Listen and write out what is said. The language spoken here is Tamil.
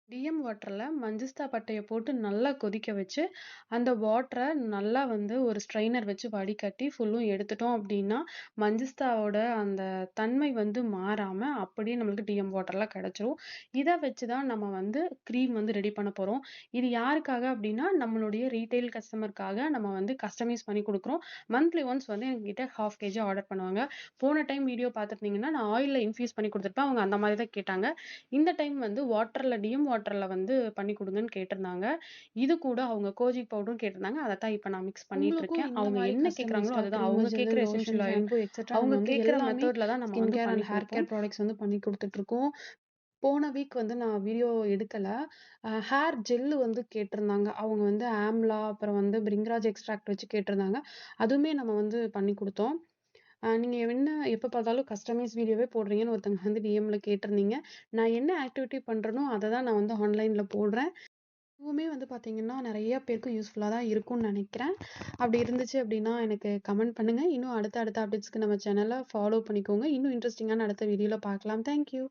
டிஎம் வாட்டர்ல மஞ்சிஸ்தா பட்டைய போட்டு நல்லா கொதிக்க வச்சு, அந்த வாட்டர நல்லா வந்து ஒரு ஸ்ட்ரெய்னர் வச்சு வடிகட்டி ஃபுல்லும் எடுத்துட்டோம் அப்படின்னா, மஞ்சிஸ்தாவோட அந்த தன்மை வந்து மாறாம அப்படியே நம்மளுக்கு டிஎம் வாட்டர்ல கிடைச்சிரும். இத வச்சு தான் நம்ம வந்து கிரீம் வந்து ரெடி பண்ண போறோம். இது யாருக்காக அப்படின்னா, நம்மளுடைய ரீட்டெயில் கஸ்டமர்க்காக நம்ம வந்து கஸ்டமைஸ் பண்ணி குடுக்குறோம். மந்த்லி ஒன்ஸ் வந்து எங்ககிட்ட 1/2 கேஜி ஆர்டர் பண்ணுவாங்க. போன டைம் வீடியோ பார்த்துருந்தீங்கன்னா, நான் ஆயில்ல இன்ஃப்யூஸ் பண்ணி குடுத்துருப்பேன். அவங்க அந்த மாரி தான் கேட்டாங்க. இந்த டைம் வந்து டிஎம் வாட்டர்ல வந்து பண்ணி குடுங்கன்னு கேட்டிருந்தாங்க. இது கூட அவங்க கோஜிக் பவுடரும் கேட்டிருந்தாங்க. அதத்தான் இப்ப நான் மிக்ஸ் பண்ணிட்டு உங்களுக்கும் இருக்கேன். இந்த அவங்க மாரி என்ன கேட்கறாங்களோ கஸ்டமைஸ்டா அதுதான். கிரீமு, அவங்க ஜெல்லு, கேட்கிற lotion, essential oil shampoo etcetera அவங்க நம்ம வந்து கேட்கிற எல்லாமே மெத்தட்ல தான் நம்ம ஸ்கின் வந்து கேர் பண்ணி அண்ட் ஹேர் குடுப்போம். கேர் ப்ராடக்ட்ஸ் வந்து பண்ணி குடுத்துட்டுருக்கோம். போன வீக் வந்து நான் வீடியோ எடுக்கல. ஹேர் ஜெல்லு வந்து கேட்டிருந்தாங்க. அவங்க வந்து ஆம்லா, அப்புறம் வந்து பிரிங்கராஜ் எக்ஸ்ட்ராக்ட் வச்சு கேட்டிருந்தாங்க. அதுவுமே நம்ம வந்து பண்ணி குடுத்தோம். நீங்க என்ன எப்ப பார்த்தாலும் கஸ்டமைஸ் வீடியோவே போடுறீங்கன்னு ஒருத்தங்க வந்து டிஎம்ல கேட்டிருந்தீங்க. நான் என்ன ஆக்டிவிட்டி பண்றேனோ, அத தான் நான் வந்து ஆன்லைன்ல போடுறேன். இதுவுமே வந்து பார்த்தீங்கன்னா, நெறைய பேருக்கு யூஸ்ஃபுல்லா தான் இருக்கும்னு நெனைக்கிறேன். அப்படி இருந்துச்சு அப்படின்னா, எனக்கு கமெண்ட் பண்ணுங்க. இன்னும் அடுத்த அடுத்த அப்டேட்ஸ்க்கு நம்ம சேனல ஃபாலோ பண்ணிக்கோங்க. இன்னும் இன்ட்ரஸ்டிங்கான அடுத்த வீடியோல பார்க்கலாம். Thank you.